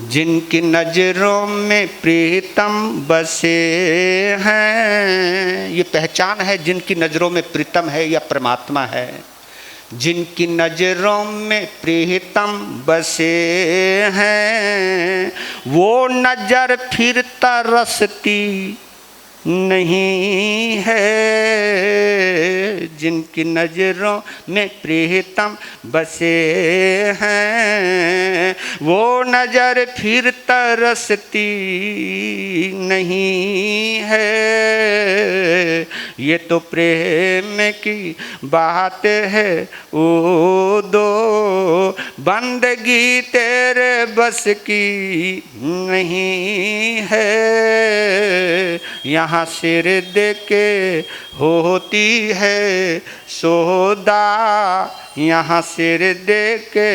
जिनकी नजरों में प्रीतम बसे हैं, ये पहचान है जिनकी नजरों में प्रीतम है या परमात्मा है। जिनकी नजरों में प्रीतम बसे हैं, वो नजर फिर तरसती नहीं है। जिनकी नजरों में प्रीतम बसे हैं, वो नजर फिर तरसती नहीं है। ये तो प्रेम की बात है ओ दो, बंदगी तेरे बस की नहीं है। यहाँ सिर दे के होती है सौदा, यहाँ सिर दे के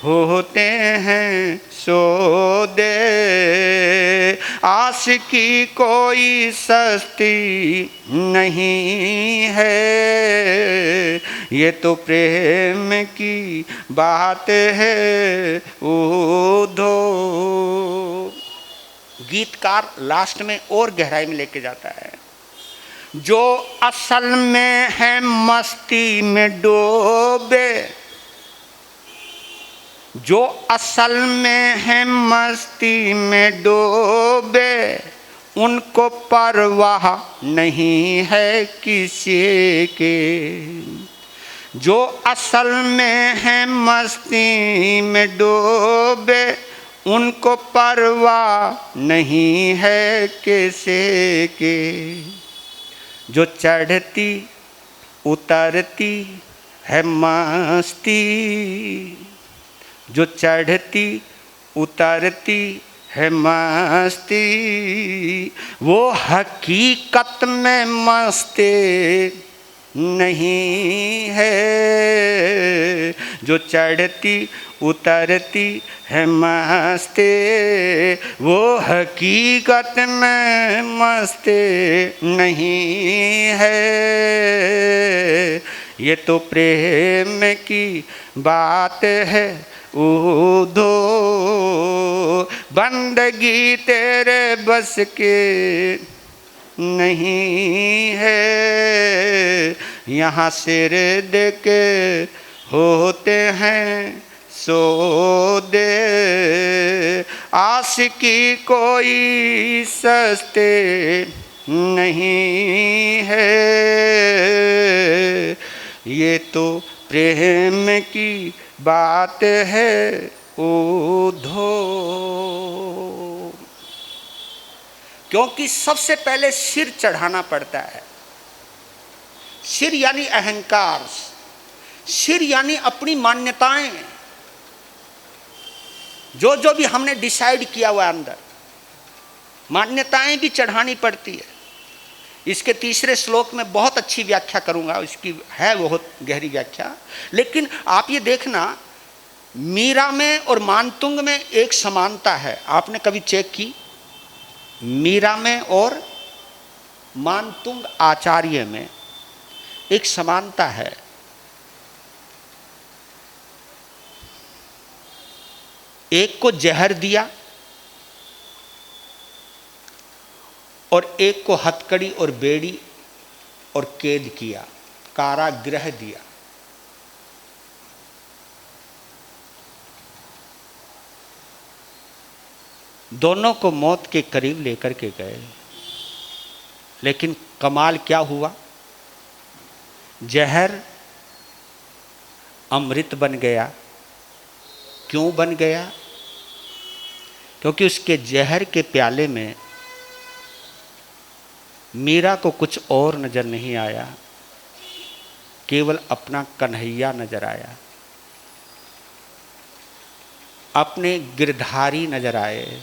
होते हैं सौदे। आशिकी कोई सस्ती नहीं है, ये तो प्रेम की बात है उधो। गीतकार लास्ट में और गहराई में लेके जाता है। जो असल में है मस्ती में डूबे, जो असल में है मस्ती में डूबे, उनको परवाह नहीं है किसी के। जो असल में है मस्ती में डूबे, उनको परवाह नहीं है किसी के। जो चढ़ती उतरती है मस्ती, जो चढ़ती उतरती है मस्ती, वो हकीकत में मस्ती नहीं है। जो चढ़ती उतरती है मस्ती, वो हकीकत में मस्ती नहीं है। ये तो प्रेम की बात है उधो, बंदगी तेरे बस के नहीं है। यहाँ सिर दे के होते हैं सौदे। आशिकी कोई सस्ते नहीं है, ये तो प्रेम की बात है उधो। क्योंकि सबसे पहले सिर चढ़ाना पड़ता है। सिर यानी अहंकार, सिर यानी अपनी मान्यताएं, जो जो भी हमने डिसाइड किया हुआ अंदर, मान्यताएं भी चढ़ानी पड़ती है। इसके तीसरे श्लोक में बहुत अच्छी व्याख्या करूंगा, इसकी है बहुत गहरी व्याख्या। लेकिन आप ये देखना, मीरा में और मानतुंग में एक समानता है। आपने कभी चेक की? मीरा में और मानतुंग आचार्य में एक समानता है। एक को जहर दिया और एक को हथकड़ी और बेड़ी और कैद किया, कारागृह दिया। दोनों को मौत के करीब लेकर के गए, लेकिन कमाल क्या हुआ? जहर अमृत बन गया। क्यों बन गया? क्योंकि उसके जहर के प्याले में मीरा को कुछ और नजर नहीं आया, केवल अपना कन्हैया नजर आया, अपने गिरधारी नजर आए,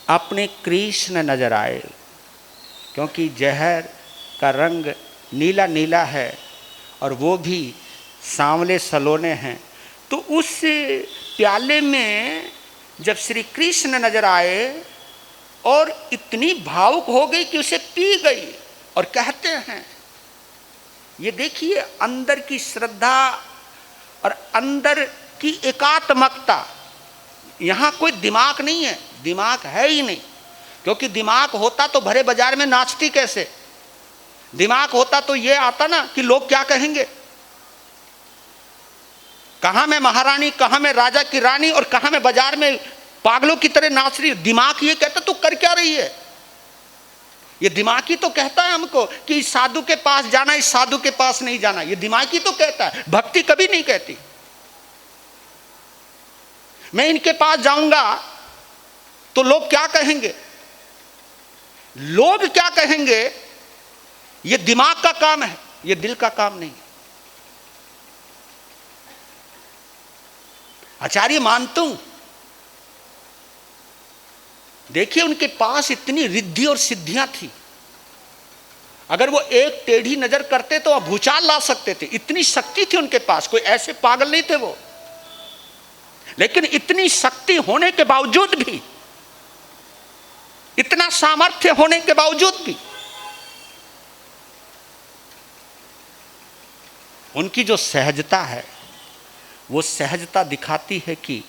अपने कृष्ण नजर आए। क्योंकि जहर का रंग नीला नीला है और वो भी सांवले सलोने हैं। तो उस प्याले में जब श्री कृष्ण नजर आए और इतनी भावुक हो गई कि उसे पी गई। और कहते हैं, ये देखिए अंदर की श्रद्धा और अंदर की एकात्मकता यहां कोई दिमाग नहीं है, दिमाग है ही नहीं। क्योंकि दिमाग होता तो भरे बाजार में नाचती कैसे? दिमाग होता तो ये आता ना कि लोग क्या कहेंगे, कहां मैं महारानी, कहां मैं राजा की रानी और कहां मैं बाजार में पागलों की तरह नाच रही। दिमाग ये कहता तू कर क्या रही है? ये दिमाग ही तो कहता है हमको कि इस साधु के पास जाना, इस साधु के पास नहीं जाना। ये दिमाग ही तो कहता है, भक्ति कभी नहीं कहती। मैं इनके पास जाऊंगा तो लोग क्या कहेंगे, लोग क्या कहेंगे, ये दिमाग का काम है, ये दिल का काम नहीं है। आचार्य मानता हूं, देखिए उनके पास इतनी रिद्धि और सिद्धियां थी, अगर वो एक टेढ़ी नजर करते तो वह भूचाल ला सकते थे। इतनी शक्ति थी उनके पास, कोई ऐसे पागल नहीं थे वो। लेकिन इतनी शक्ति होने के बावजूद भी, इतना सामर्थ्य होने के बावजूद भी, उनकी जो सहजता है, वो सहजता दिखाती है कि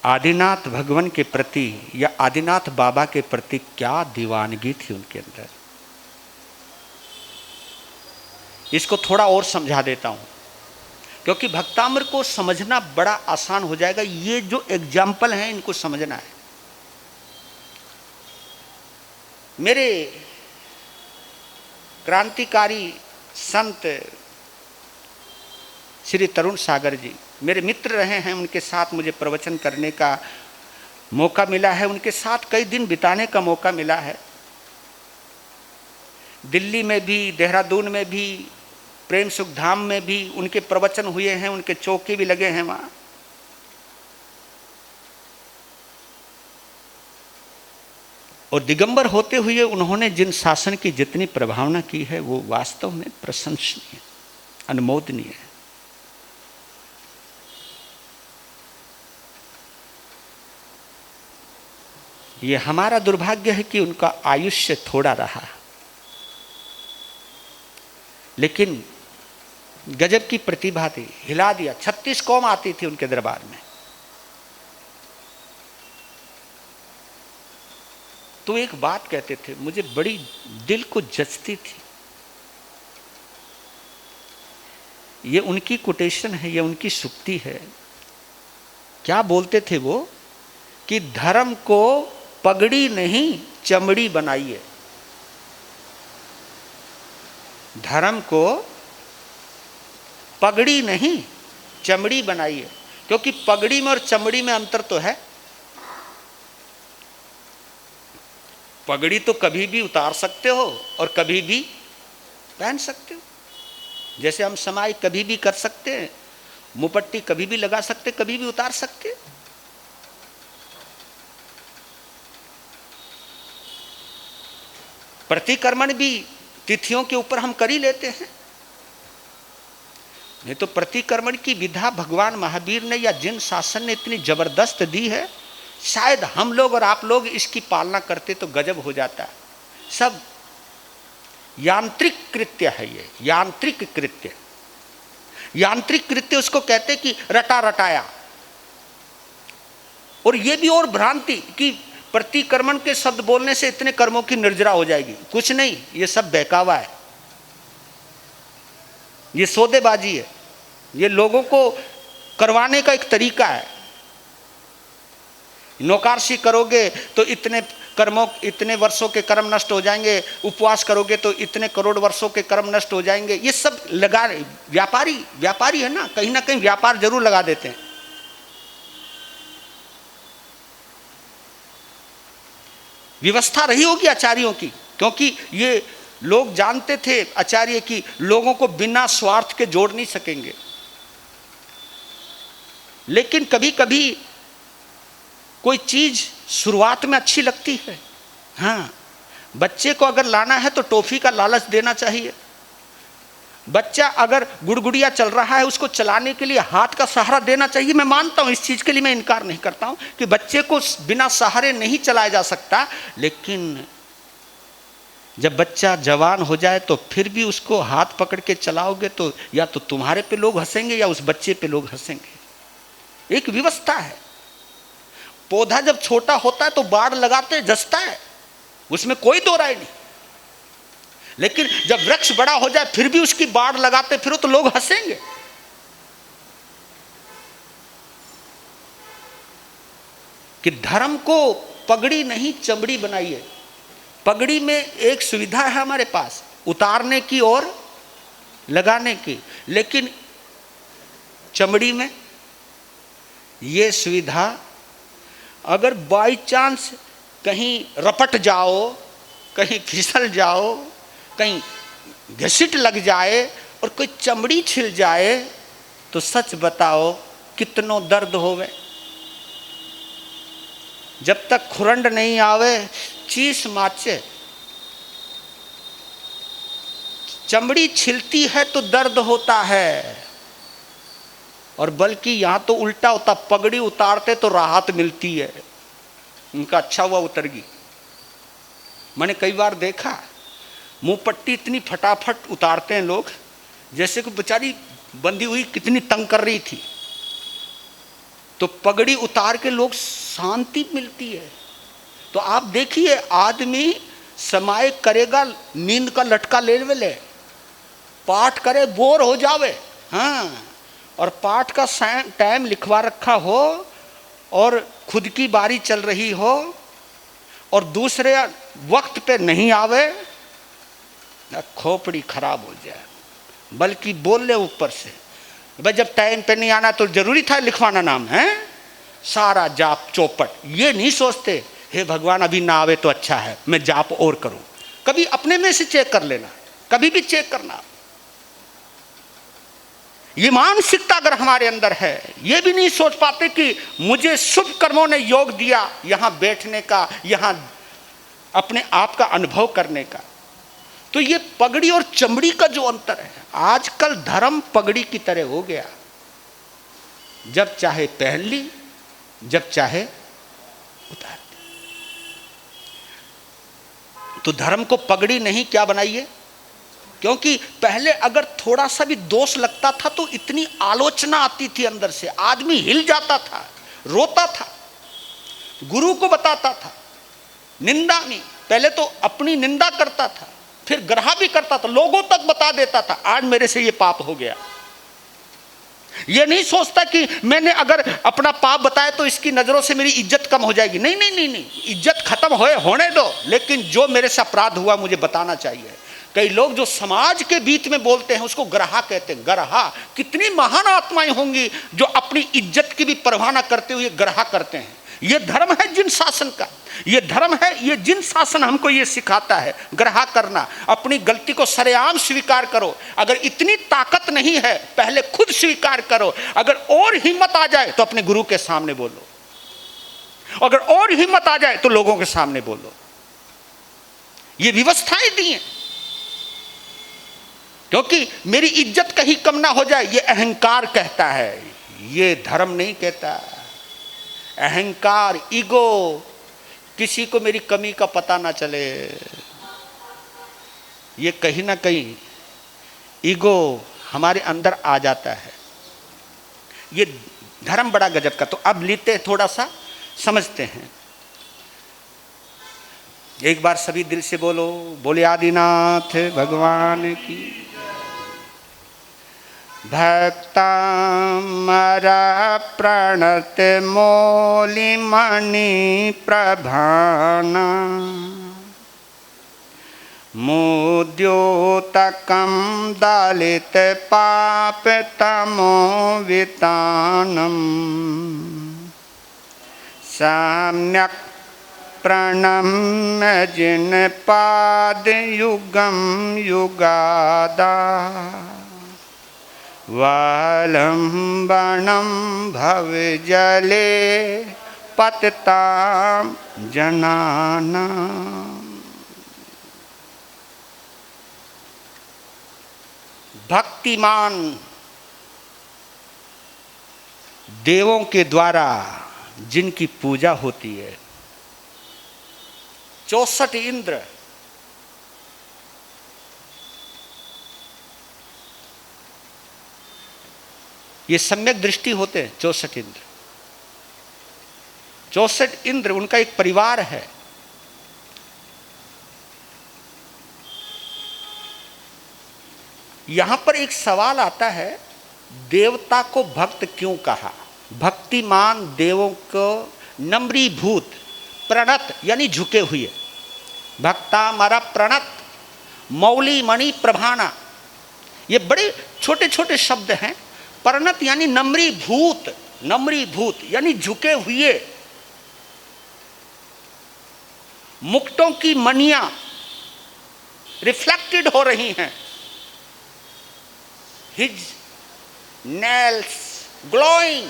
आदिनाथ भगवान के प्रति या आदिनाथ बाबा के प्रति क्या दीवानगी थी उनके अंदर। इसको थोड़ा और समझा देता हूं, क्योंकि भक्तामृत को समझना बड़ा आसान हो जाएगा। ये जो एग्जाम्पल हैं इनको समझना है। मेरे क्रांतिकारी संत श्री तरुण सागर जी मेरे मित्र रहे हैं, उनके साथ मुझे प्रवचन करने का मौका मिला है, उनके साथ कई दिन बिताने का मौका मिला है। दिल्ली में भी, देहरादून में भी, प्रेम सुख धाम में भी उनके प्रवचन हुए हैं, उनके चौके भी लगे हैं वहाँ। और दिगंबर होते हुए उन्होंने जिन शासन की जितनी प्रभावना की है वो वास्तव में प्रशंसनीय, अनुमोदनीय है। ये हमारा दुर्भाग्य है कि उनका आयुष्य थोड़ा रहा, लेकिन गजब की प्रतिभा थी, हिला दिया। 36 कौम आती थी उनके दरबार में। तो एक बात कहते थे, मुझे बड़ी दिल को जचती थी। ये उनकी कोटेशन है, ये उनकी सुक्ति है। क्या बोलते थे वो कि धर्म को पगड़ी नहीं चमड़ी बनाइए, धर्म को पगड़ी नहीं चमड़ी बनाइए। क्योंकि पगड़ी में और चमड़ी में अंतर तो है। पगड़ी तो कभी भी उतार सकते हो और कभी भी पहन सकते हो। जैसे हम समाई कभी भी कर सकते हैं, मुपट्टी कभी भी लगा सकते, कभी भी उतार सकते। प्रतिक्रमण भी तिथियों के ऊपर हम कर ही लेते हैं। नहीं तो प्रतिक्रमण की विधा भगवान महावीर ने या जिन शासन ने इतनी जबरदस्त दी है, शायद हम लोग और आप लोग इसकी पालना करते तो गजब हो जाता। सब यांत्रिक कृत्य है, ये यांत्रिक कृत्य। यांत्रिक कृत्य उसको कहते कि रटा रटाया। और ये भी और भ्रांति कि प्रतिक्रमण के शब्द बोलने से इतने कर्मों की निर्जरा हो जाएगी। कुछ नहीं, ये सब बहकावा है, ये सौदेबाजी है, ये लोगों को करवाने का एक तरीका है। नौकारसी करोगे तो इतने कर्मों, इतने वर्षों के कर्म नष्ट हो जाएंगे, उपवास करोगे तो इतने करोड़ वर्षों के कर्म नष्ट हो जाएंगे। ये सब लगा, व्यापारी है ना कहीं व्यापार जरूर लगा देते हैं। व्यवस्था रही होगी आचार्यों की, क्योंकि ये लोग जानते थे आचार्य की लोगों को बिना स्वार्थ के जोड़ नहीं सकेंगे। लेकिन कभी कभी कोई चीज शुरुआत में अच्छी लगती है। हाँ, बच्चे को अगर लाना है तो टॉफी का लालच देना चाहिए। बच्चा अगर गुड़गुड़िया चल रहा है, उसको चलाने के लिए हाथ का सहारा देना चाहिए। मैं मानता हूं, इस चीज के लिए मैं इनकार नहीं करता हूं कि बच्चे को बिना सहारे नहीं चलाया जा सकता। लेकिन जब बच्चा जवान हो जाए तो फिर भी उसको हाथ पकड़ के चलाओगे तो या तो तुम्हारे पे लोग हंसेंगे या उस बच्चे पे लोग हंसेंगे। एक व्यवस्था है। पौधा जब छोटा होता है तो बाड़ लगाते जसता है, उसमें कोई दो राय नहीं। लेकिन जब वृक्ष बड़ा हो जाए फिर भी उसकी बाड़ लगाते फिरो तो लोग हंसेंगे। कि धर्म को पगड़ी नहीं चमड़ी बनाइए। पगड़ी में एक सुविधा है हमारे पास उतारने की और लगाने की, लेकिन चमड़ी में ये सुविधा अगर बाई चांस कहीं रपट जाओ, कहीं फिसल जाओ, कहीं घसीट लग जाए और कोई चमड़ी छिल जाए तो सच बताओ कितनो दर्द होवे। जब तक खुरंड नहीं आवे चीस माचे। चमड़ी छिलती है तो दर्द होता है, और बल्कि यहां तो उल्टा होता, पगड़ी उतारते तो राहत मिलती है। उनका अच्छा हुआ उतर गई। मैंने कई बार देखा मुंह पट्टी इतनी फटाफट उतारते हैं लोग जैसे कि बेचारी बंधी हुई कितनी तंग कर रही थी, तो पगड़ी उतार के लोग शांति मिलती है। तो आप देखिए आदमी समाय करेगा, नींद का लटका ले ले, पाठ करे बोर हो जावे, हाँ, और पाठ का टाइम लिखवा रखा हो और खुद की बारी चल रही हो और दूसरे वक्त पे नहीं आवे, खोपड़ी खराब हो जाए। बल्कि बोल ले ऊपर से, भाई जब टाइम पे नहीं आना तो जरूरी था लिखवाना नाम है, सारा जाप चौपट। ये नहीं सोचते हे भगवान अभी ना आवे तो अच्छा है, मैं जाप और करूं। कभी अपने में से चेक कर लेना, कभी भी चेक करना। ये मानसिकता अगर हमारे अंदर है, ये भी नहीं सोच पाते कि मुझे शुभ कर्मों ने योग दिया यहां बैठने का, यहां अपने आप का अनुभव करने का। तो ये पगड़ी और चमड़ी का जो अंतर है, आजकल धर्म पगड़ी की तरह हो गया। जब चाहे पहन ली, जब चाहे उतार दी। तो धर्म को पगड़ी नहीं क्या बनाइए, क्योंकि पहले अगर थोड़ा सा भी दोष लगता था तो इतनी आलोचना आती थी अंदर से, आदमी हिल जाता था, रोता था, गुरु को बताता था। निंदा नहीं, पहले तो अपनी निंदा करता था, फिर ग्रह भी करता था, लोगों तक बता देता था आज मेरे से ये पाप हो गया। ये नहीं सोचता कि मैंने अगर अपना पाप बताया तो इसकी नजरों से मेरी इज्जत कम हो जाएगी। नहीं नहीं नहीं नहीं, इज्जत खत्म होने दो, लेकिन जो मेरे से अपराध हुआ मुझे बताना चाहिए। कई लोग जो समाज के बीच में बोलते हैं उसको ग्रहा कहते हैं। ग्रहा, कितनी महान आत्माएं होंगी जो अपनी इज्जत की भी परवाह न करते हुए ग्रहा करते हैं। ये धर्म है जिन शासन का, ये धर्म है, ये जिन शासन हमको ये सिखाता है ग्रहा करना। अपनी गलती को सरेआम स्वीकार करो। अगर इतनी ताकत नहीं है पहले खुद स्वीकार करो, अगर और हिम्मत आ जाए तो अपने गुरु के सामने बोलो, अगर और हिम्मत आ जाए तो लोगों के सामने बोलो। ये व्यवस्थाएं दी हैं क्योंकि मेरी इज्जत कहीं कम ना हो जाए, ये अहंकार कहता है, ये धर्म नहीं कहता। अहंकार, ईगो, किसी को मेरी कमी का पता ना चले, ये कहीं ना कहीं ईगो हमारे अंदर आ जाता है। ये धर्म बड़ा गजब का। तो अब लेते हैं, थोड़ा सा समझते हैं। एक बार सभी दिल से बोलो, बोले आदिनाथ भगवान की। भक्तामरा प्रणत मौलिमणि प्रभाना मुद्योतकं दलित पाप तमो वितानम सम्यक् प्रणम्य जिन पाद युगम युगादा वालंबनम भव जले पतताम जनाना। भक्तिमान देवों के द्वारा जिनकी पूजा होती है, 64 इंद्र, ये सम्यक दृष्टि होते हैं 64 इंद्र। 64 इंद्र, उनका एक परिवार है। यहां पर एक सवाल आता है, देवता को भक्त क्यों कहा? भक्तिमान देवों को नम्रीभूत, प्रणत यानी झुके हुए, भक्ता मरा प्रणत, मौली मणि प्रभाना, ये बड़े छोटे छोटे शब्द हैं। प्रणत यानी नम्रीभूत, नम्रीभूत यानी झुके हुए, मुक्तों की मणियां रिफ्लेक्टेड हो रही हैं। His nails glowing,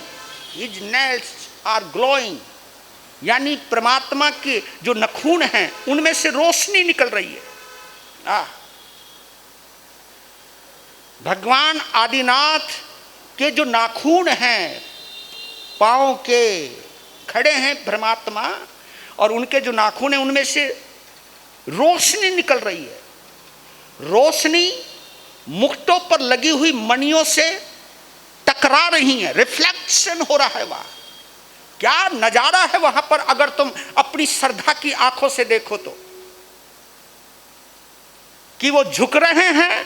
his nails are glowing, यानी परमात्मा के जो नखून हैं उनमें से रोशनी निकल रही है। भगवान आदिनाथ के जो नाखून हैं पांव के, खड़े हैं परमात्मा, और उनके जो नाखून हैं उनमें से रोशनी निकल रही है। रोशनी मुक्तों पर लगी हुई मणियों से टकरा रही है, रिफ्लेक्शन हो रहा है। वहां क्या नजारा है वहां पर, अगर तुम अपनी श्रद्धा की आंखों से देखो तो, कि वो झुक रहे हैं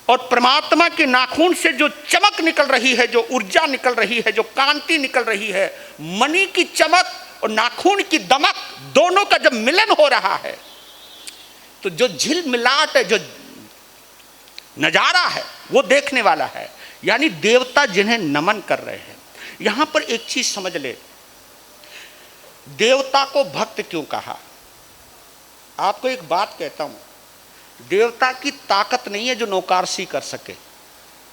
और परमात्मा के नाखून से जो चमक निकल रही है, जो ऊर्जा निकल रही है, जो कांति निकल रही है, मणि की चमक और नाखून की दमक, दोनों का जब मिलन हो रहा है तो जो झिलमिलाट है, जो नजारा है, वो देखने वाला है। यानी देवता जिन्हें नमन कर रहे हैं। यहां पर एक चीज समझ ले, देवता को भक्त क्यों कहा? आपको एक बात कहता हूं, देवता की ताकत नहीं है जो नौकारसी कर सके।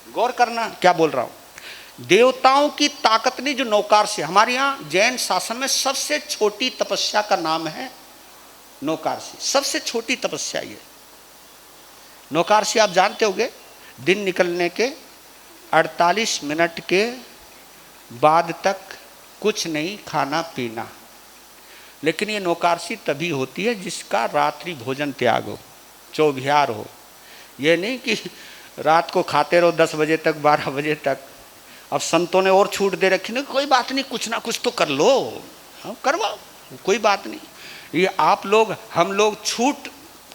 गौर करना क्या बोल रहा हूं। देवताओं की ताकत नहीं जो नौकारसी। हमारे यहां जैन शासन में सबसे छोटी तपस्या का नाम है नौकारसी। सबसे छोटी तपस्या ये नौकारसी। आप जानते होंगे, दिन निकलने के 48 मिनट के बाद तक कुछ नहीं खाना पीना। लेकिन ये नौकारसी तभी होती है जिसका रात्रि भोजन त्याग हो, चौभियार हो। ये नहीं कि रात को खाते रहो 10 बजे तक, 12 बजे तक। अब संतों ने और छूट दे रखी, नहीं कोई बात नहीं, कुछ ना कुछ तो कर लो, हाँ करवाओ, कोई बात नहीं। ये आप लोग, हम लोग छूट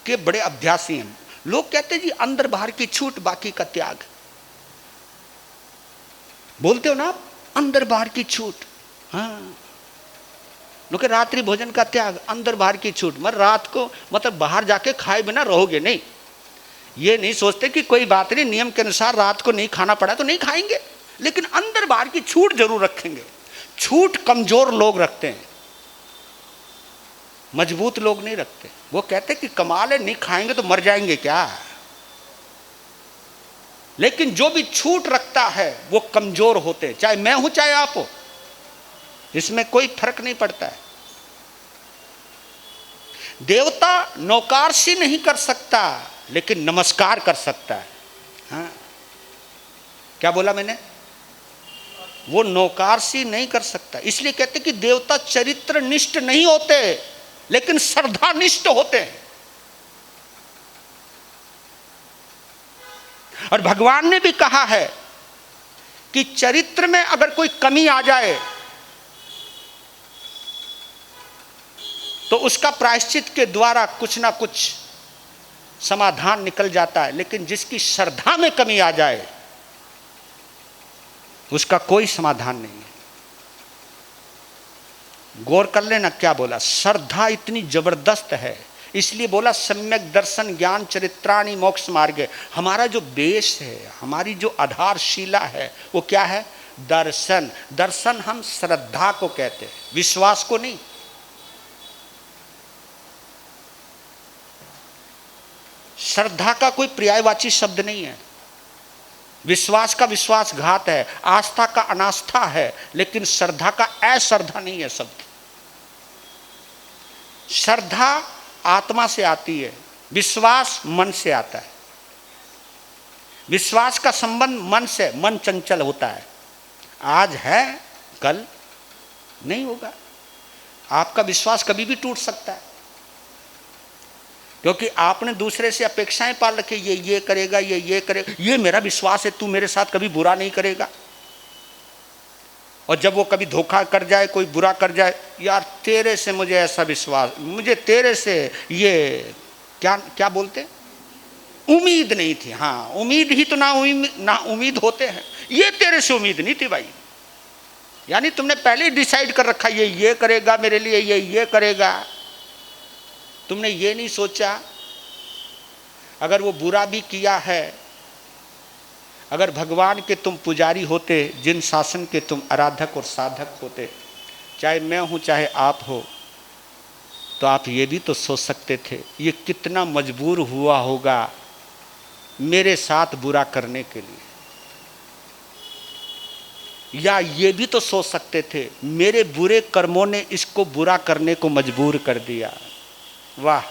के बड़े अभ्यासी हैं। लोग कहते जी अंदर बाहर की छूट, बाकी का त्याग। बोलते हो ना आप, अंदर बाहर की छूट। हाँ, लोग रात्रि भोजन का त्याग, अंदर बाहर की छूट। मगर रात को मतलब बाहर जाके खाए बिना रहोगे नहीं। ये नहीं सोचते कि कोई बात नहीं, नियम के अनुसार रात को नहीं खाना पड़ा तो नहीं खाएंगे, लेकिन अंदर बाहर की छूट जरूर रखेंगे। छूट कमजोर लोग रखते हैं, मजबूत लोग नहीं रखते। वो कहते कि कमाल है, नहीं खाएंगे तो मर जाएंगे क्या। लेकिन जो भी छूट रखता है वो कमजोर होते हैं, चाहे मैं हूं चाहे आप हो, इसमें कोई फर्क नहीं पड़ता है। देवता नौकारसी नहीं कर सकता, लेकिन नमस्कार कर सकता है। हाँ, क्या बोला मैंने? वो नौकारसी नहीं कर सकता। इसलिए कहते कि देवता चरित्र निष्ठ नहीं होते, लेकिन श्रद्धानिष्ठ होते हैं। और भगवान ने भी कहा है कि चरित्र में अगर कोई कमी आ जाए तो उसका प्रायश्चित के द्वारा कुछ ना कुछ समाधान निकल जाता है, लेकिन जिसकी श्रद्धा में कमी आ जाए उसका कोई समाधान नहीं है। गौर कर लेना क्या बोला, श्रद्धा इतनी जबरदस्त है, इसलिए बोला सम्यक दर्शन ज्ञान चरित्राणि मोक्ष मार्ग। हमारा जो बेस है, हमारी जो आधारशिला है, वो क्या है? दर्शन। दर्शन हम श्रद्धा को कहते हैं, विश्वास को नहीं। श्रद्धा का कोई पर्यायवाची शब्द नहीं है। विश्वास का विश्वासघात है, आस्था का अनास्था है, लेकिन श्रद्धा का अश्रद्धा नहीं है शब्द। श्रद्धा आत्मा से आती है, विश्वास मन से आता है। विश्वास का संबंध मन से, मन चंचल होता है, आज है कल नहीं होगा। आपका विश्वास कभी भी टूट सकता है, क्योंकि आपने दूसरे से अपेक्षाएं पाल रखी, ये करेगा, ये करेगा, ये मेरा विश्वास है, तू मेरे साथ कभी बुरा नहीं करेगा। और जब वो कभी धोखा कर जाए, कोई बुरा कर जाए, यार तेरे से मुझे ऐसा विश्वास, मुझे तेरे से ये क्या क्या बोलते, उम्मीद नहीं थी। हाँ, उम्मीद ही तो ना उम्मीद होते हैं, ये तेरे से उम्मीद नहीं थी भाई। यानी तुमने पहले ही डिसाइड कर रखा ये करेगा मेरे लिए, ये करेगा। तुमने ये नहीं सोचा अगर वो बुरा भी किया है, अगर भगवान के तुम पुजारी होते, जिन शासन के तुम आराधक और साधक होते, चाहे मैं हूँ चाहे आप हो, तो आप ये भी तो सोच सकते थे ये कितना मजबूर हुआ होगा मेरे साथ बुरा करने के लिए। या ये भी तो सोच सकते थे मेरे बुरे कर्मों ने इसको बुरा करने को मजबूर कर दिया। वाह,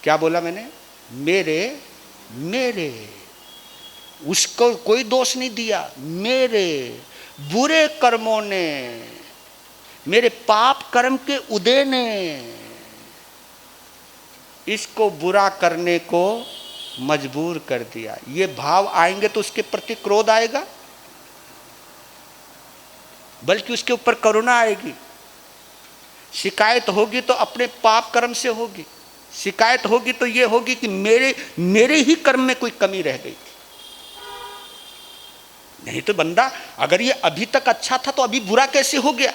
क्या बोला मैंने, मेरे उसको कोई दोष नहीं दिया, मेरे बुरे कर्मों ने, मेरे पाप कर्म के उदय ने इसको बुरा करने को मजबूर कर दिया। ये भाव आएंगे तो उसके प्रति क्रोध आएगा, बल्कि उसके ऊपर करुणा आएगी। शिकायत होगी तो अपने पाप कर्म से होगी, शिकायत होगी तो ये होगी कि मेरे ही कर्म में कोई कमी रह गई थी। नहीं तो बंदा अगर ये अभी तक अच्छा था तो अभी बुरा कैसे हो गया?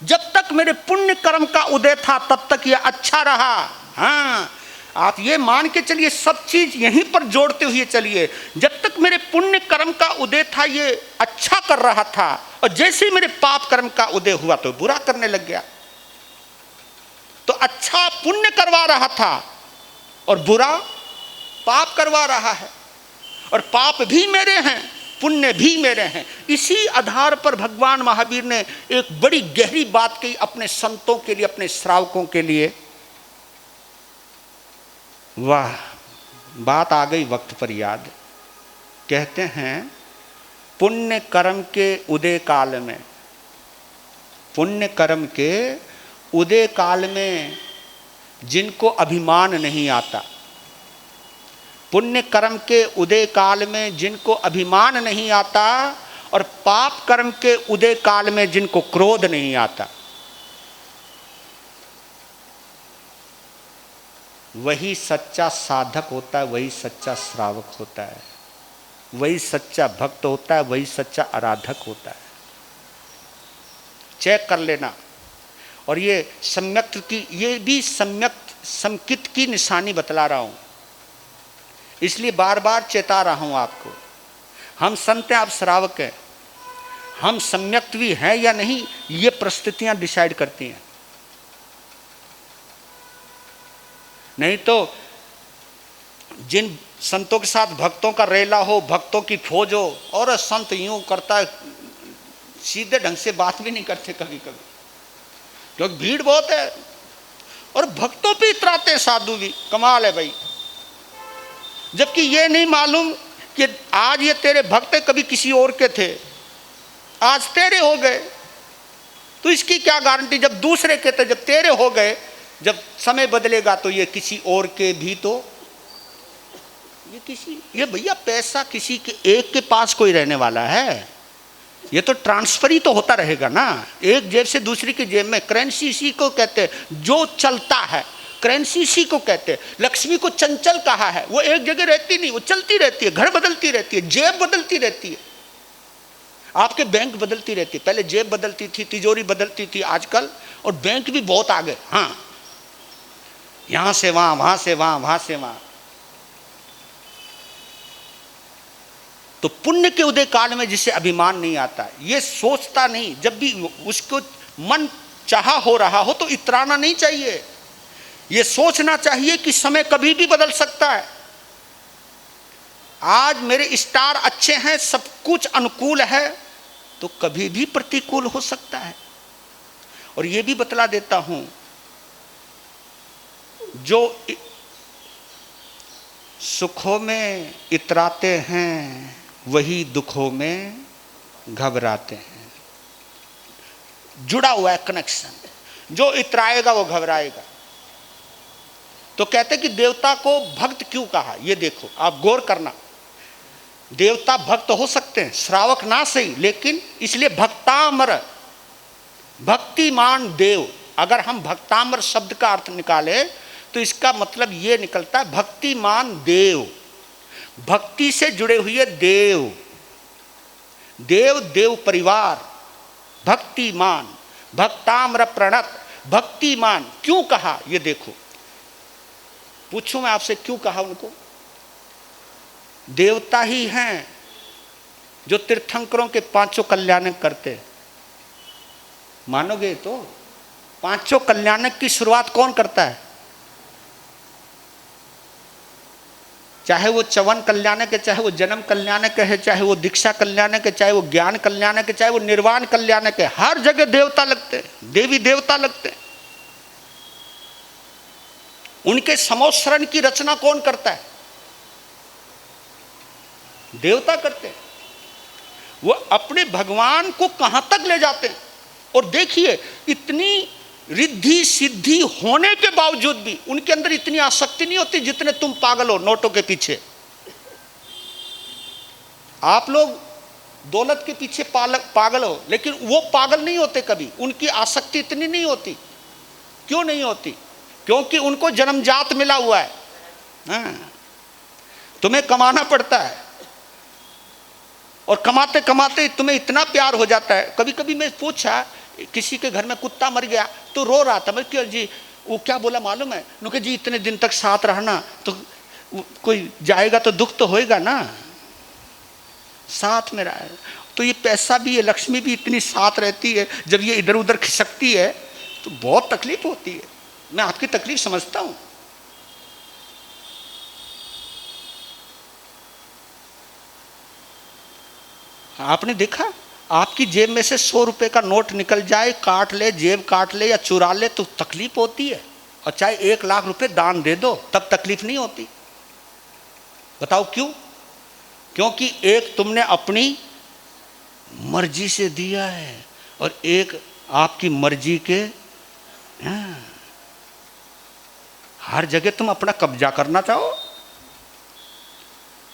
जब तक मेरे पुण्य कर्म का उदय था तब तक ये अच्छा रहा। हाँ, आप ये मान के चलिए, सब चीज यहीं पर जोड़ते हुए चलिए। जब तक मेरे पुण्य कर्म का उदय था ये अच्छा कर रहा था, और जैसे ही मेरे पाप कर्म का उदय हुआ तो बुरा करने लग गया। तो अच्छा पुण्य करवा रहा था और बुरा पाप करवा रहा है, और पाप भी मेरे हैं पुण्य भी मेरे हैं। इसी आधार पर भगवान महावीर ने एक बड़ी गहरी बात कही अपने संतों के लिए, अपने श्रावकों के लिए। वाह, बात आ गई वक्त पर याद। कहते हैं पुण्य कर्म के उदय काल में, पुण्य कर्म के उदय काल में जिनको अभिमान नहीं आता, पुण्य कर्म के उदय काल में जिनको अभिमान नहीं आता, और पाप कर्म के उदय काल में जिनको क्रोध नहीं आता, वही सच्चा साधक होता है, वही सच्चा श्रावक होता है, वही सच्चा भक्त होता है, वही सच्चा आराधक होता है। चेक कर लेना। और ये सम्यक्त की, ये भी सम्यक्त संकित की निशानी बतला रहा हूं, इसलिए बार बार चेता रहा हूं आपको। हम संत हैं, आप श्रावक हैं, हम सम्यक्त भी हैं या नहीं ये परिस्थितियां डिसाइड करती हैं। नहीं तो जिन संतों के साथ भक्तों का रेला हो, भक्तों की फौज हो, और संत यूं करता है, सीधे ढंग से बात भी नहीं करते कभी कभी, क्योंकि भीड़ बहुत है, और भक्तों पे इतराते साधु भी। कमाल है भाई। जबकि ये नहीं मालूम कि आज ये तेरे भक्त कभी किसी और के थे, आज तेरे हो गए, तो इसकी क्या गारंटी? जब दूसरे के थे, जब तेरे हो गए, जब समय बदलेगा तो ये किसी और के भी, तो ये भैया पैसा किसी के एक के पास कोई रहने वाला है? ये तो ट्रांसफर ही तो होता रहेगा ना, एक जेब से दूसरी की जेब में। करेंसी इसी को कहते हैं जो चलता है, करेंसी इसी को कहते हैं। लक्ष्मी को चंचल कहा है, वो एक जगह रहती नहीं, वो चलती रहती है, घर बदलती रहती है, जेब बदलती रहती है, आपके बैंक बदलती रहती है। पहले जेब बदलती थी, तिजोरी बदलती थी, आजकल और बैंक भी बहुत आ गए। हाँ, यहां से वहां, वहां से वहां, वहां से वहां। तो पुण्य के उदय काल में जिसे अभिमान नहीं आता, ये सोचता नहीं, जब भी उसको मन चाहा हो रहा हो तो इतराना नहीं चाहिए। ये सोचना चाहिए कि समय कभी भी बदल सकता है। आज मेरे स्टार अच्छे हैं, सब कुछ अनुकूल है, तो कभी भी प्रतिकूल हो सकता है। और ये भी बतला देता हूं, जो सुखों में इतराते हैं वही दुखों में घबराते हैं। जुड़ा हुआ है कनेक्शन। जो इतराएगा वो घबराएगा। तो कहते कि देवता को भक्त क्यों कहा? ये देखो, आप गौर करना। देवता भक्त हो सकता सकते हैं, श्रावक ना सही, लेकिन इसलिए भक्ताम्र, भक्तिमान देव। अगर हम भक्ताम्र शब्द का अर्थ निकाले तो इसका मतलब ये निकलता है भक्तिमान देव, भक्ति से जुड़े हुए देव, देव देव परिवार, भक्तिमान, भक्ताम्र प्रणत, भक्तिमान। क्यों कहा ये देखो, पूछूं मैं आपसे क्यों कहा उनको? देवता ही हैं जो तीर्थंकरों के पांचों कल्याणक करते। मानोगे तो पांचों कल्याणक की शुरुआत कौन करता है? चाहे वो चवन कल्याणक है, चाहे वो जन्म कल्याणक है, चाहे वो दीक्षा कल्याणक है, चाहे वो ज्ञान कल्याणक है, चाहे वो निर्वाण कल्याणक है, हर जगह देवता लगते हैं, देवी देवता लगते हैं। उनके समोत्सरण की रचना कौन करता है? देवता करते हैं। वो अपने भगवान को कहां तक ले जाते हैं। और देखिए, इतनी रिद्धि सिद्धि होने के बावजूद भी उनके अंदर इतनी आसक्ति नहीं होती जितने तुम पागल हो नोटों के पीछे। आप लोग दौलत के पीछे पागल हो, लेकिन वो पागल नहीं होते कभी, उनकी आसक्ति इतनी नहीं होती। क्यों नहीं होती? क्योंकि उनको जन्मजात मिला हुआ है। हाँ, तुम्हें कमाना पड़ता है और कमाते कमाते तुम्हें इतना प्यार हो जाता है। कभी कभी मैं पूछा, किसी के घर में कुत्ता मर गया तो रो रहा था। मैं क्यों जी? वो क्या बोला मालूम है? उनके जी इतने दिन तक साथ रहना, तो कोई जाएगा तो दुख तो होएगा ना, साथ में रहा। तो ये पैसा भी, ये लक्ष्मी भी इतनी साथ रहती है, जब ये इधर उधर खिसकती है तो बहुत तकलीफ होती है। मैं आपकी तकलीफ समझता हूं। आपने देखा, आपकी जेब में से 100 रुपए का नोट निकल जाए, काट ले, जेब काट ले या चुरा ले तो तकलीफ होती है। और चाहे 1 लाख रुपए दान दे दो तब तकलीफ नहीं होती। बताओ क्यों? क्योंकि एक तुमने अपनी मर्जी से दिया है और एक आपकी मर्जी के। हर जगह तुम अपना कब्जा करना चाहो।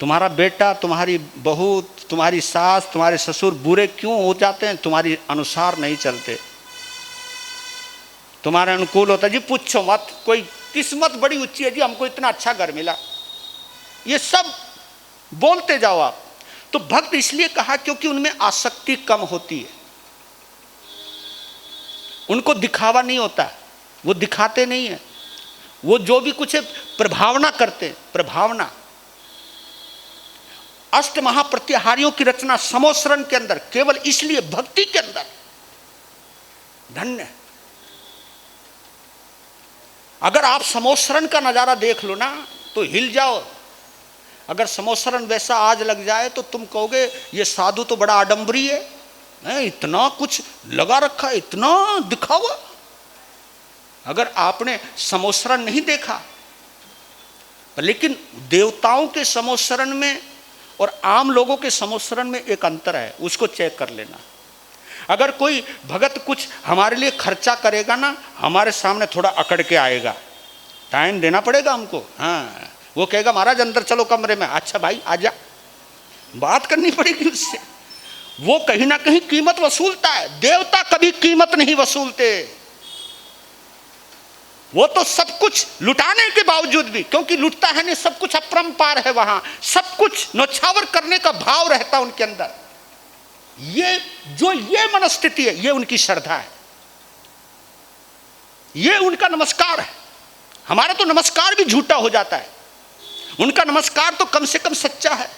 तुम्हारा बेटा, तुम्हारी बहू, तुम्हारी सास, तुम्हारे ससुर बुरे क्यों हो जाते हैं? तुम्हारी अनुसार नहीं चलते, तुम्हारे अनुकूल होता है। जी पूछो मत, कोई किस्मत बड़ी ऊंची है जी, हमको इतना अच्छा घर मिला, ये सब बोलते जाओ आप। तो भक्त इसलिए कहा क्योंकि उनमें आसक्ति कम होती है, उनको दिखावा नहीं होता, वो दिखाते नहीं है। वो जो भी कुछ है प्रभावना करते हैं, प्रभावना। अष्ट महाप्रत्याहारियों की रचना समोत्सरण के अंदर, केवल इसलिए भक्ति के अंदर। धन्य। अगर आप समोत्सरण का नजारा देख लो ना तो हिल जाओ। अगर समोत्सरण वैसा आज लग जाए तो तुम कहोगे ये साधु तो बड़ा आडंबरी है, इतना कुछ लगा रखा है, इतना दिखावा। अगर आपने समोत्सरण नहीं देखा, लेकिन देवताओं के समोत्सरण में और आम लोगों के समोत्सरण में एक अंतर है, उसको चेक कर लेना। अगर कोई भगत कुछ हमारे लिए खर्चा करेगा ना, हमारे सामने थोड़ा अकड़ के आएगा, टाइम देना पड़ेगा हमको। हाँ, वो कहेगा महाराज अंदर चलो कमरे में, अच्छा भाई आजा, बात करनी पड़ेगी उससे। वो कहीं ना कहीं कीमत वसूलता है। देवता कभी कीमत नहीं वसूलते, वो तो सब कुछ लुटाने के बावजूद भी, क्योंकि लुटता है नहीं, सब कुछ अपरंपार है, वहां सब कुछ नौछावर करने का भाव रहता है उनके अंदर। ये मनस्थिति है, ये उनकी श्रद्धा है, ये उनका नमस्कार है। हमारा तो नमस्कार भी झूठा हो जाता है, उनका नमस्कार तो कम से कम सच्चा है।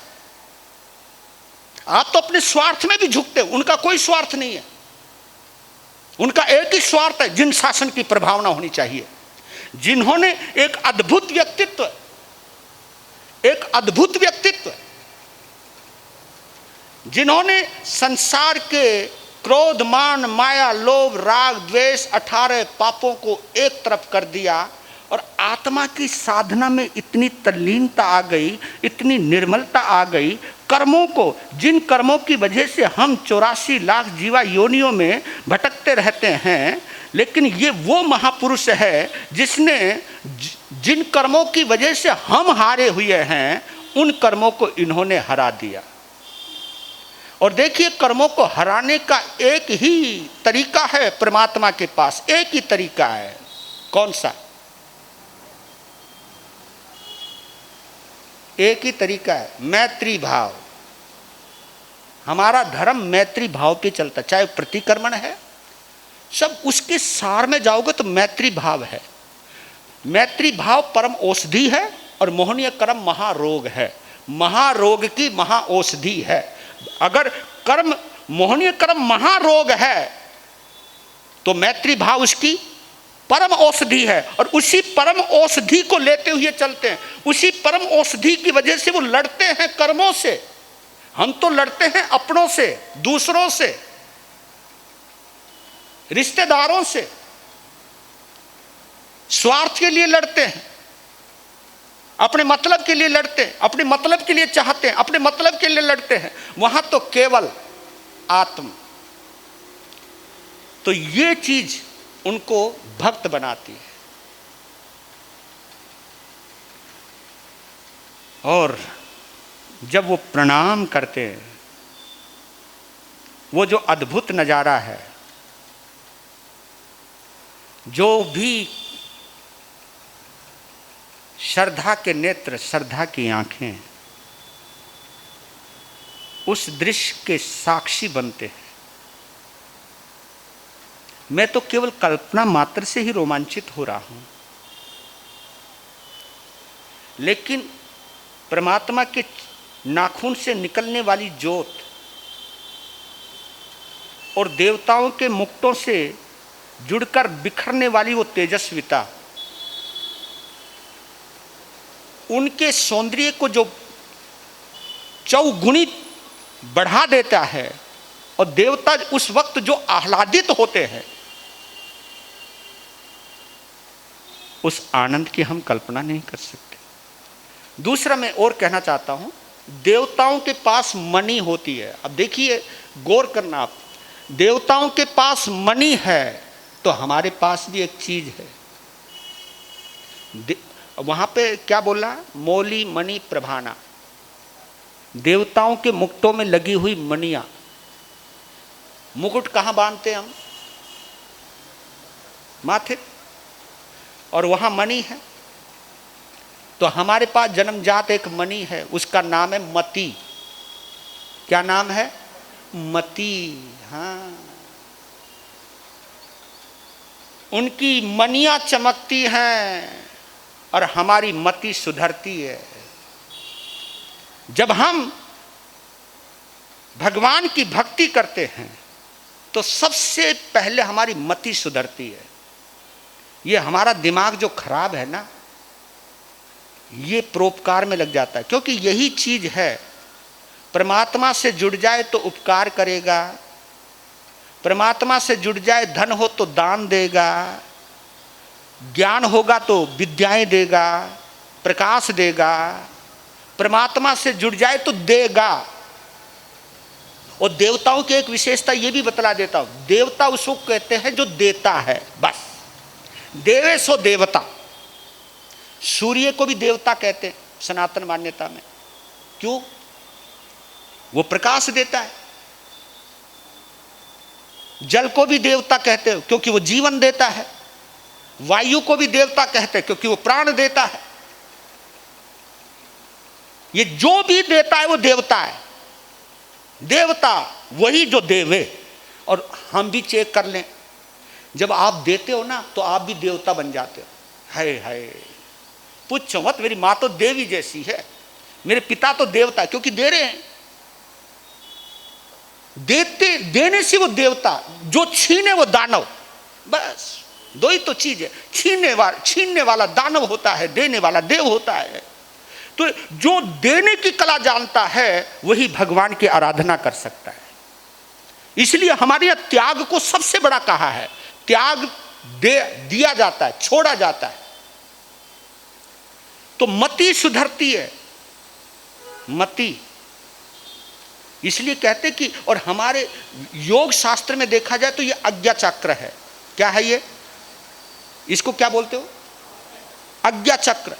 आप तो अपने स्वार्थ में भी झुकते हो, उनका कोई स्वार्थ नहीं है। उनका एक ही स्वार्थ है, जिन शासन की प्रभावना होनी चाहिए, जिन्होंने एक अद्भुत व्यक्तित्व, एक अद्भुत व्यक्तित्व, जिन्होंने संसार के क्रोध, मान, माया, लोभ, राग, द्वेष 18 पापों को एक तरफ कर दिया और आत्मा की साधना में इतनी तल्लीनता आ गई, इतनी निर्मलता आ गई। कर्मों को, जिन कर्मों की वजह से हम 84 लाख जीवा योनियों में भटकते रहते हैं, लेकिन ये वो महापुरुष है जिसने जिन कर्मों की वजह से हम हारे हुए हैं, उन कर्मों को इन्होंने हरा दिया। और देखिए, कर्मों को हराने का एक ही तरीका है परमात्मा के पास, एक ही तरीका है। कौन सा? एक ही तरीका है, मैत्री भाव। हमारा धर्म मैत्री भाव पे चलता, चाहे प्रतिक्रमण है, सब उसके सार में जाओगे तो मैत्री भाव है। मैत्री भाव परम औषधि है और मोहनीय कर्म महारोग है। महारोग की महाऔषधि है। अगर कर्म मोहनीय कर्म महारोग है तो मैत्री भाव उसकी परम औषधि है, और उसी परम औषधि को लेते हुए चलते हैं। उसी परम औषधि की वजह से वो लड़ते हैं कर्मों से। हम तो लड़ते हैं अपनों से, दूसरों से, रिश्तेदारों से, स्वार्थ के लिए लड़ते हैं, अपने मतलब के लिए लड़ते हैं, अपने मतलब के लिए चाहते हैं, अपने मतलब के लिए लड़ते हैं। वहां तो केवल आत्म। तो ये चीज उनको भक्त बनाती है। और जब वो प्रणाम करते हैं, वो जो अद्भुत नजारा है, जो भी श्रद्धा के नेत्र, श्रद्धा की आंखें उस दृश्य के साक्षी बनते हैं। मैं तो केवल कल्पना मात्र से ही रोमांचित हो रहा हूं, लेकिन परमात्मा के नाखून से निकलने वाली ज्योत और देवताओं के मुक्तों से जुड़कर बिखरने वाली वो तेजस्विता, उनके सौंदर्य को जो चौगुणित बढ़ा देता है, और देवता उस वक्त जो आह्लादित होते हैं, उस आनंद की हम कल्पना नहीं कर सकते। दूसरा मैं और कहना चाहता हूं, देवताओं के पास मणि होती है। अब देखिए, गौर करना आप, देवताओं के पास मणि है तो हमारे पास भी एक चीज है। वहां पे क्या बोला? मौली मणि प्रभाना। देवताओं के मुकुटों में लगी हुई मणियां। मुकुट कहां बांधते हैं हम? माथे। और वहां मणि है। तो हमारे पास जन्मजात एक मणि है, उसका नाम है मति। क्या नाम है? मति। हाँ, उनकी मणियां चमकती हैं और हमारी मति सुधरती है। जब हम भगवान की भक्ति करते हैं तो सबसे पहले हमारी मति सुधरती है। ये हमारा दिमाग जो खराब है ना, ये परोपकार में लग जाता है, क्योंकि यही चीज है। परमात्मा से जुड़ जाए तो उपकार करेगा, परमात्मा से जुड़ जाए, धन हो तो दान देगा, ज्ञान होगा तो विद्याएं देगा, प्रकाश देगा। परमात्मा से जुड़ जाए तो देगा। और देवताओं की एक विशेषता ये भी बतला देता हूं, देवता उसको कहते हैं जो देता है, बस। देवे सो देवता। सूर्य को भी देवता कहते हैं सनातन मान्यता में। क्यों? वो प्रकाश देता है। जल को भी देवता कहते हो क्योंकि वो जीवन देता है। वायु को भी देवता कहते हैं क्योंकि वो प्राण देता है। ये जो भी देता है वो देवता है। देवता वही जो देवे। और हम भी चेक कर लें, जब आप देते हो ना तो आप भी देवता बन जाते हो। हाय हाय, पूछो मत, मेरी माँ तो देवी जैसी है, मेरे पिता तो देवता, क्योंकि दे रहे हैं। देते देने से वो देवता, जो छीने वो दानव। बस दो ही तो चीज है, छीनने वाला दानव होता है, देने वाला देव होता है। तो जो देने की कला जानता है वही भगवान की आराधना कर सकता है। इसलिए हमारे यहां त्याग को सबसे बड़ा कहा है। त्याग दिया जाता है, छोड़ा जाता है, तो मति सुधरती है। मति इसलिए कहते कि, और हमारे योग शास्त्र में देखा जाए तो ये आज्ञा चक्र है। क्या है ये? इसको क्या बोलते हो? आज्ञा चक्र।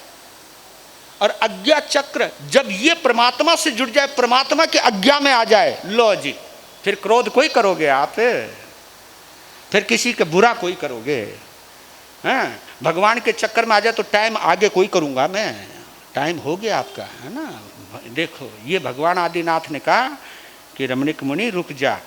और अज्ञा चक्र जब ये परमात्मा से जुड़ जाए, परमात्मा की आज्ञा में आ जाए, लो जी, फिर क्रोध कोई करोगे आप, फिर किसी के बुरा कोई करोगे? हैं? भगवान के चक्कर में आ जाए तो टाइम आगे कोई करूँगा मैं, टाइम हो गया आपका, है ना। देखो ये भगवान आदिनाथ ने कहा कि रमणीक मुनि रुक जा,